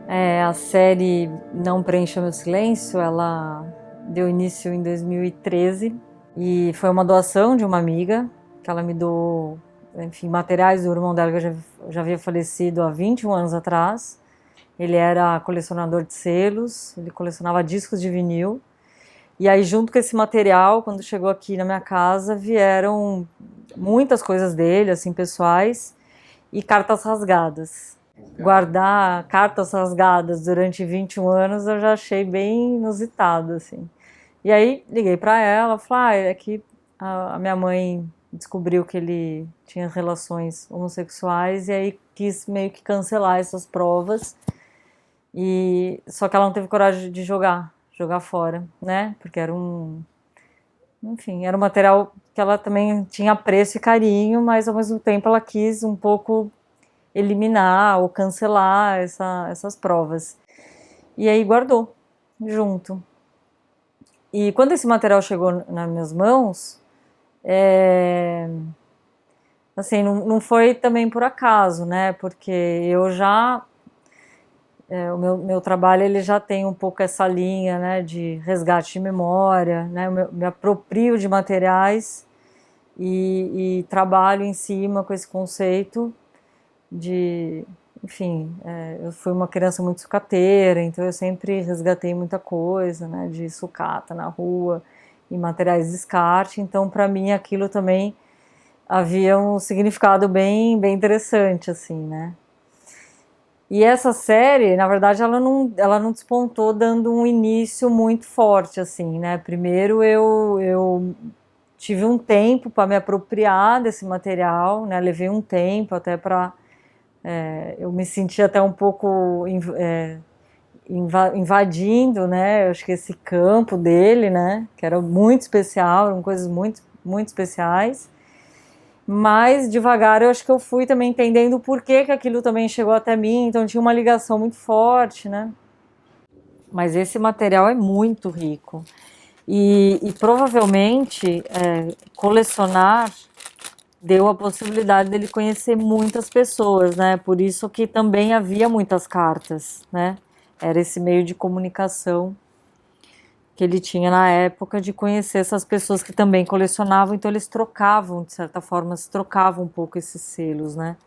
A série Não Preencha Meu Silêncio, ela deu início em 2013 e foi uma doação de uma amiga que ela me doou, enfim, materiais do irmão dela que já havia falecido há 21 anos atrás. Ele era colecionador de selos, ele colecionava discos de vinil. E aí, junto com esse material, quando chegou aqui na minha casa, vieram muitas coisas dele, assim, pessoais, e cartas rasgadas. Guardar cartas rasgadas durante 21 anos eu já achei bem inusitado, assim. E aí liguei para ela, falei, é que a minha mãe descobriu que ele tinha relações homossexuais e aí quis meio que cancelar essas provas. E só que ela não teve coragem de jogar fora, né? Porque enfim, era um material que ela também tinha apreço e carinho, mas ao mesmo tempo ela quis um pouco eliminar ou cancelar essas provas. E aí guardou junto. E quando esse material chegou nas minhas mãos, assim, não foi também por acaso, né? Porque eu já o meu trabalho ele já tem um pouco essa linha, né, de resgate de memória, né? Me aproprio de materiais e trabalho em cima com esse conceito de, enfim, eu fui uma criança muito sucateira, então eu sempre resgatei muita coisa, né, de sucata na rua e materiais de descarte, então para mim aquilo também havia um significado bem interessante, assim, né. E essa série, na verdade, ela não despontou dando um início muito forte, assim, né. Primeiro eu tive um tempo para me apropriar desse material, né, levei um tempo até para eu me senti até um pouco invadindo, né? Eu acho que esse campo dele, né? Que era muito especial, eram coisas muito especiais. Mas devagar eu acho que eu fui também entendendo o porquê que aquilo também chegou até mim, então tinha uma ligação muito forte, né? Mas esse material é muito rico. E provavelmente colecionar deu a possibilidade dele conhecer muitas pessoas, né? Por isso que também havia muitas cartas, né? Era esse meio de comunicação que ele tinha na época de conhecer essas pessoas que também colecionavam, então eles trocavam, de certa forma, se trocavam um pouco esses selos, né?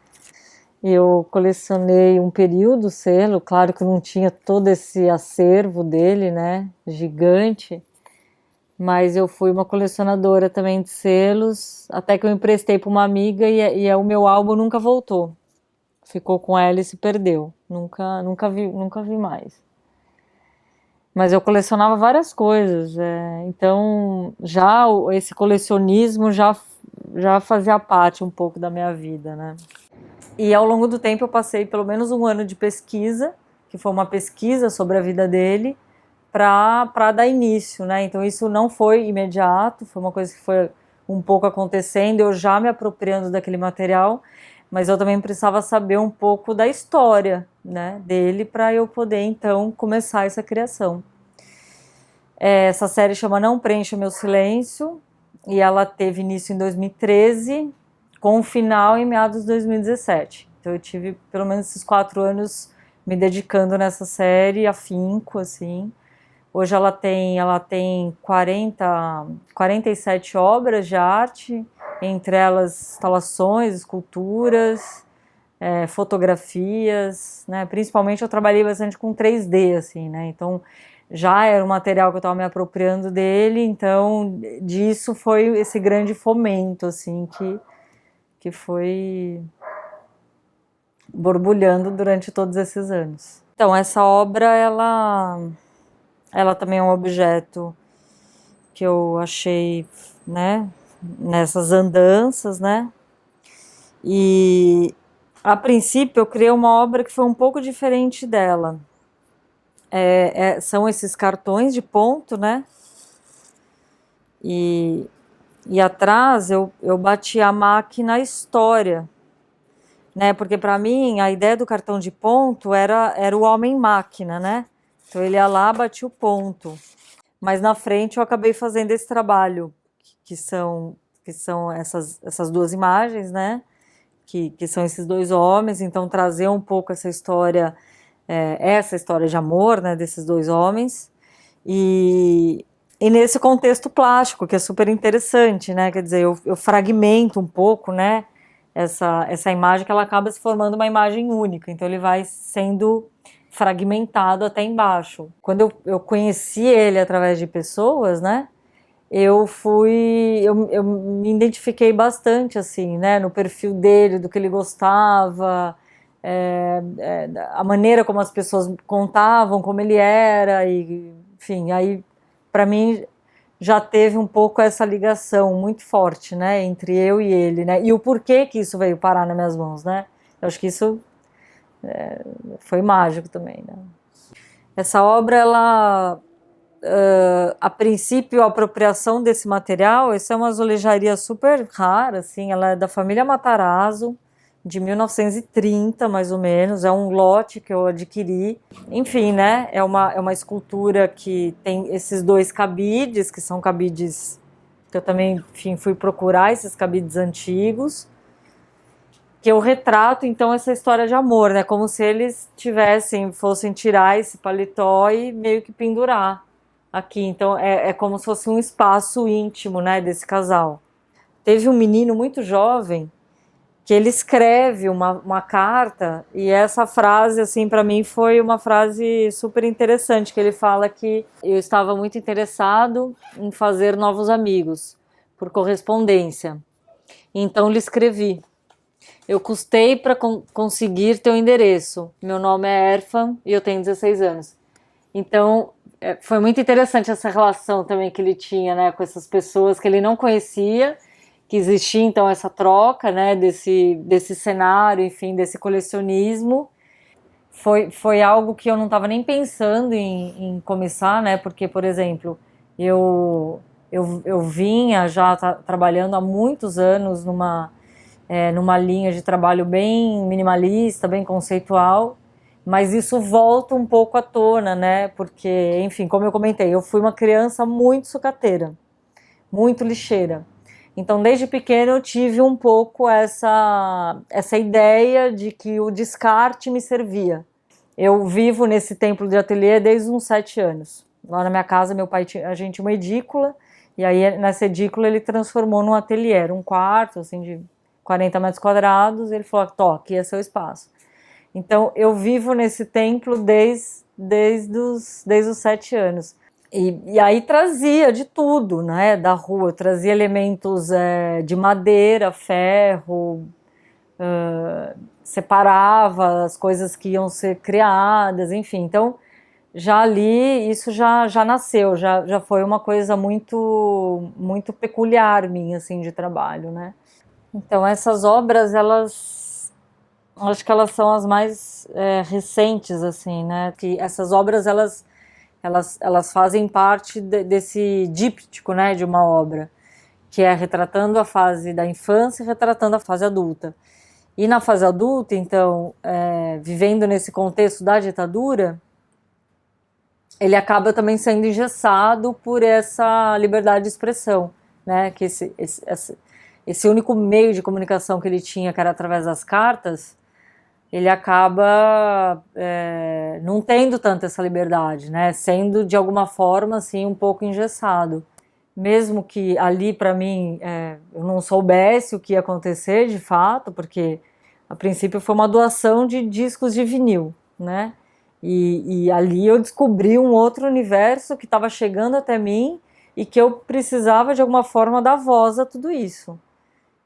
Eu colecionei um período selo, claro que não tinha todo esse acervo dele, né? Gigante, mas eu fui uma colecionadora também de selos, até que eu emprestei para uma amiga e o meu álbum nunca voltou. Ficou com ela e se perdeu. Nunca vi mais. Mas eu colecionava várias coisas, então esse colecionismo já fazia parte um pouco da minha vida, né? E ao longo do tempo eu passei pelo menos um ano de pesquisa, que foi uma pesquisa sobre a vida dele, para dar início, né? Então isso não foi imediato, foi uma coisa que foi um pouco acontecendo, eu já me apropriando daquele material, mas eu também precisava saber um pouco da história, né, dele para eu poder então começar essa criação. Essa série chama Não Preencha Meu Silêncio e ela teve início em 2013 com o final em meados de 2017. Então eu tive pelo menos esses 4 anos me dedicando nessa série afinco, assim. Hoje ela tem 47 obras de arte, entre elas instalações, esculturas, fotografias, né? Principalmente eu trabalhei bastante com 3D, assim, né? Então já era um material que eu estava me apropriando dele, então disso foi esse grande fomento, assim, que foi borbulhando durante todos esses anos. Então essa obra, ela também é um objeto que eu achei, né, nessas andanças, né, e a princípio eu criei uma obra que foi um pouco diferente dela. São esses cartões de ponto, né, e, e atrás eu bati a máquina história, né, porque para mim a ideia do cartão de ponto era o homem-máquina, né, então ele ia lá, batia o ponto. Mas na frente eu acabei fazendo esse trabalho, que são, que são essas duas imagens, né? Que são esses dois homens, então trazer um pouco essa história essa história de amor, né, desses dois homens, e nesse contexto plástico, que é super interessante, né, quer dizer, eu fragmento um pouco, né, essa imagem, que ela acaba se formando uma imagem única, então ele vai sendo fragmentado até embaixo. Quando eu conheci ele através de pessoas, né, eu me identifiquei bastante, assim, né, no perfil dele, do que ele gostava, a maneira como as pessoas contavam como ele era, e, enfim, aí, para mim, já teve um pouco essa ligação muito forte, né, entre eu e ele, né, e o porquê que isso veio parar nas minhas mãos, né, eu acho que isso foi mágico também, né. Essa obra, ela, a princípio, a apropriação desse material, isso é uma azulejaria super rara, assim, ela é da família Matarazzo, de 1930, mais ou menos, é um lote que eu adquiri. Enfim, né, é uma escultura que tem esses dois cabides, que são cabides que eu também, enfim, fui procurar, esses cabides antigos, que eu retrato, então, essa história de amor, né, como se eles fossem tirar esse paletó e meio que pendurar aqui, então é como se fosse um espaço íntimo, né, desse casal. Teve um menino muito jovem que ele escreve uma carta, e essa frase, assim, para mim foi uma frase super interessante, que ele fala que eu estava muito interessado em fazer novos amigos por correspondência, então lhe escrevi: eu custei para conseguir teu endereço, meu nome é Erfan e eu tenho 16 anos. Então, foi muito interessante essa relação também que ele tinha, né, com essas pessoas que ele não conhecia, que existia então essa troca, né, desse cenário, enfim, desse colecionismo. Foi algo que eu não estava nem pensando em começar, né, porque, por exemplo, eu vinha já trabalhando há muitos anos numa linha de trabalho bem minimalista, bem conceitual, mas isso volta um pouco à tona, né? Porque, enfim, como eu comentei, eu fui uma criança muito sucateira, muito lixeira. Então, desde pequena eu tive um pouco essa ideia de que o descarte me servia. Eu vivo nesse templo de ateliê desde uns 7 anos. Lá na minha casa, meu pai a gente tinha uma edícula, e aí nessa edícula ele transformou num ateliê, era um quarto, assim, de 40 metros quadrados, ele falou: "Tó, aqui é seu espaço". Então, eu vivo nesse templo desde os 7 anos. E aí trazia de tudo, né, da rua, trazia elementos de madeira, ferro, separava as coisas que iam ser criadas, enfim. Então, já ali, isso já nasceu, já foi uma coisa muito, muito peculiar minha, assim, de trabalho, né. Então, essas obras, acho que elas são as mais recentes, assim, né? Que essas obras, elas fazem parte desse díptico, né, de uma obra, que é retratando a fase da infância e retratando a fase adulta. E na fase adulta, então, vivendo nesse contexto da ditadura, ele acaba também sendo engessado por essa liberdade de expressão, né? Que esse único meio de comunicação que ele tinha, que era através das cartas, ele acaba não tendo tanto essa liberdade, né? Sendo de alguma forma assim um pouco engessado. Mesmo que ali, para mim, eu não soubesse o que ia acontecer de fato, porque a princípio foi uma doação de discos de vinil, né? E ali eu descobri um outro universo que estava chegando até mim e que eu precisava de alguma forma dar voz a tudo isso.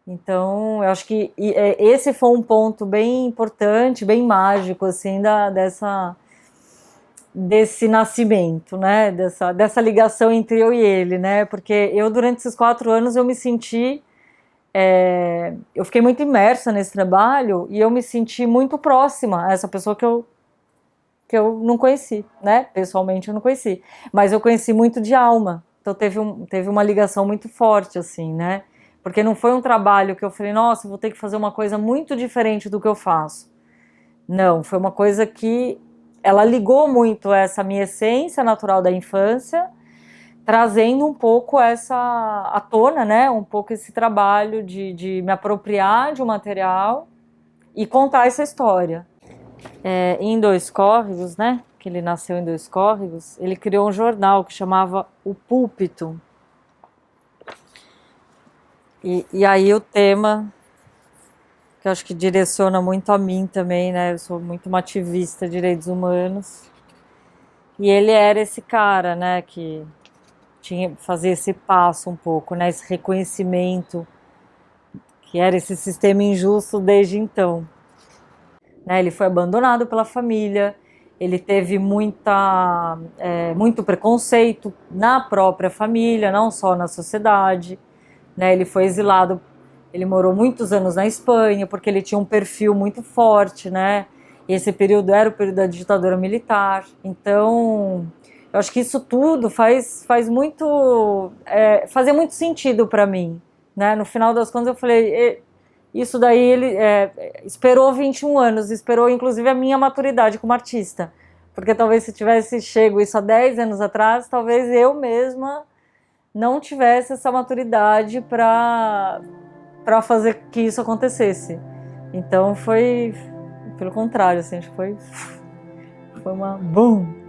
Então, eu acho que esse foi um ponto bem importante, bem mágico, assim, desse nascimento, né? Dessa ligação entre eu e ele, né? Porque eu, durante esses 4 anos, eu me senti... eu fiquei muito imersa nesse trabalho e eu me senti muito próxima a essa pessoa que eu não conheci, né? Pessoalmente eu não conheci, mas eu conheci muito de alma. Então teve uma ligação muito forte, assim, né? Porque não foi um trabalho que eu falei: nossa, vou ter que fazer uma coisa muito diferente do que eu faço. Não, foi uma coisa que ela ligou muito essa minha essência natural da infância, trazendo um pouco essa à tona, né? Um pouco esse trabalho de me apropriar de um material e contar essa história. em Dois Córregos, né? Que ele nasceu em Dois Córregos, ele criou um jornal que chamava O Púlpito. E aí o tema, que eu acho que direciona muito a mim também, né? Eu sou muito uma ativista de direitos humanos. E ele era esse cara, né? Que tinha fazer esse passo um pouco, né? Esse reconhecimento que era esse sistema injusto desde então. Né? Ele foi abandonado pela família, ele teve muito preconceito na própria família, não só na sociedade. Né? Ele foi exilado, ele morou muitos anos na Espanha, porque ele tinha um perfil muito forte, né? E esse período era o período da ditadura militar. Então, eu acho que isso tudo fazia muito sentido para mim. Né? No final das contas, eu falei, isso daí ele esperou 21 anos, esperou inclusive a minha maturidade como artista. Porque talvez se tivesse chego isso há 10 anos atrás, talvez eu mesma não tivesse essa maturidade para fazer que isso acontecesse. Então foi pelo contrário, assim, acho que foi uma boom.